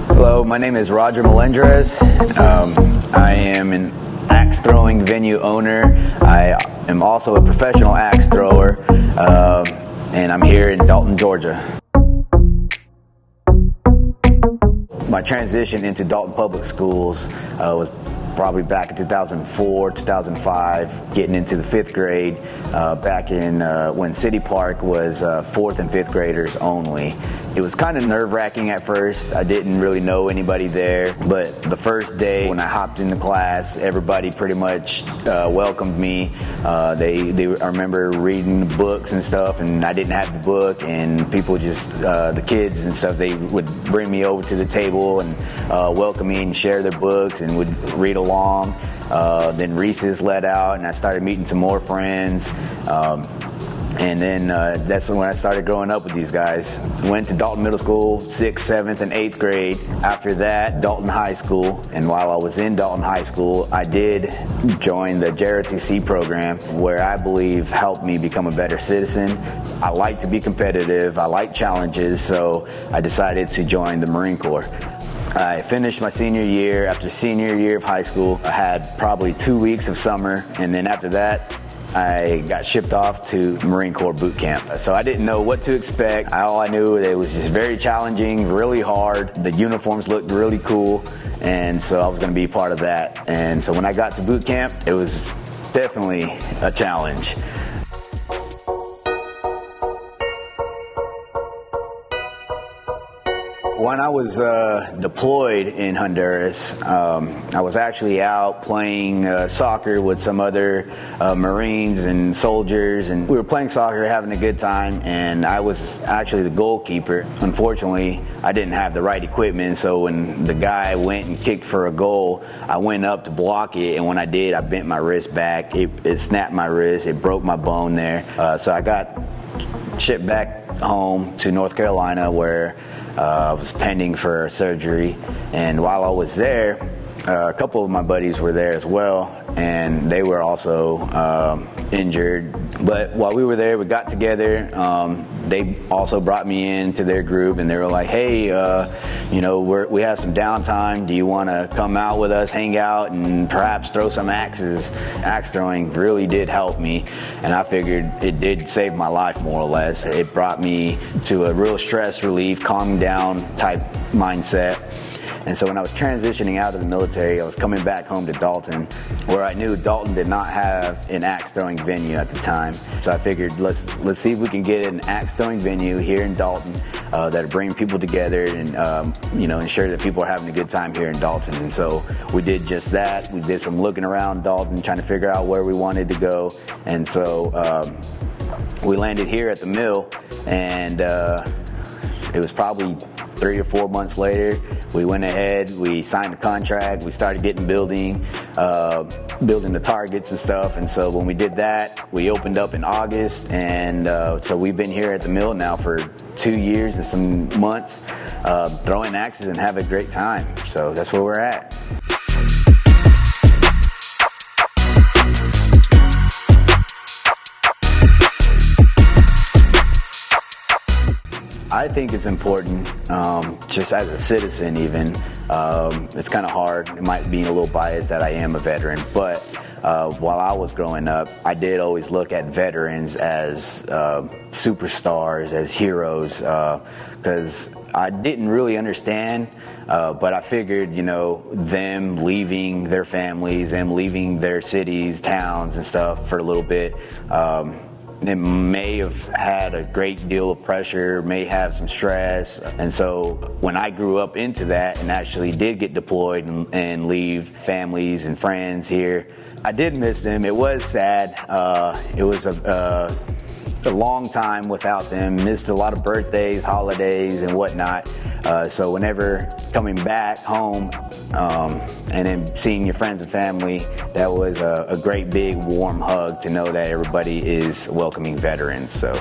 Hello, my name is Roger Melendrez. I am an axe throwing venue owner. I am also a professional axe thrower, and I'm here in Dalton, Georgia. My transition into Dalton Public Schools was probably back in 2004, 2005, getting into the 5th grade, back in when City Park was 4th and 5th graders only. It was kind of nerve-wracking at first. I didn't really know anybody there, but the first day when I hopped into class, everybody pretty much welcomed me. I remember reading books and stuff, and I didn't have the book, and people just, the kids and stuff, they would bring me over to the table and welcome me and share their books and would read along. Then recess let out, and I started meeting some more friends. And then that's when I started growing up with these guys. Went to Dalton Middle School, 6th, 7th, and 8th grade. After that, Dalton High School. And while I was in Dalton High School, I did join the JROTC program, where I believe helped me become a better citizen. I like to be competitive. I like challenges, so I decided to join the Marine Corps. I finished my senior year. After senior year of high school, I had probably 2 weeks of summer, and then after that, I got shipped off to Marine Corps boot camp. So I didn't know what to expect. All I knew, it was just very challenging, really hard. The uniforms looked really cool, and so I was going to be part of that. And so when I got to boot camp, it was definitely a challenge. When I was deployed in Honduras, I was actually out playing soccer with some other Marines and soldiers, and we were playing soccer, having a good time, and I was actually the goalkeeper. Unfortunately, I didn't have the right equipment, so when the guy went and kicked for a goal, I went up to block it, and when I did, I bent my wrist back. It snapped my wrist, it broke my bone there. So I got shipped back home to North Carolina, where I was pending for surgery. And while I was there, a couple of my buddies were there as well, and they were also injured. But while we were there, we got together. They also brought me into their group, and they were like, hey, we have some downtime. Do you want to come out with us, hang out, and perhaps throw some axes? Axe throwing really did help me, and I figured it did save my life, more or less. It brought me to a real stress relief, calming down type mindset. And so when I was transitioning out of the military, I was coming back home to Dalton, where I knew Dalton did not have an axe throwing venue at the time. So I figured, let's see if we can get an axe throwing venue here in Dalton that'll bring people together and ensure that people are having a good time here in Dalton. And so we did just that. We did some looking around Dalton, trying to figure out where we wanted to go. And so we landed here at the mill, and it was probably 3 or 4 months later, we went ahead, we signed the contract, we started getting building the targets and stuff. And so when we did that, we opened up in August, and so we've been here at the mill now for 2 years and some months, throwing axes and having a great time. So that's where we're at. I think it's important, just as a citizen even. It's kind of hard. It might be a little biased that I am a veteran, but while I was growing up, I did always look at veterans as superstars, as heroes, because I didn't really understand, but I figured, them leaving their families, them leaving their cities, towns and stuff for a little bit, they may have had a great deal of pressure, may have some stress. And so when I grew up into that and actually did get deployed and leave families and friends here, I did miss them. It was sad. It was a long time without them. Missed a lot of birthdays, holidays, and whatnot. So whenever coming back home and then seeing your friends and family, that was a great big warm hug to know that everybody is welcoming veterans. So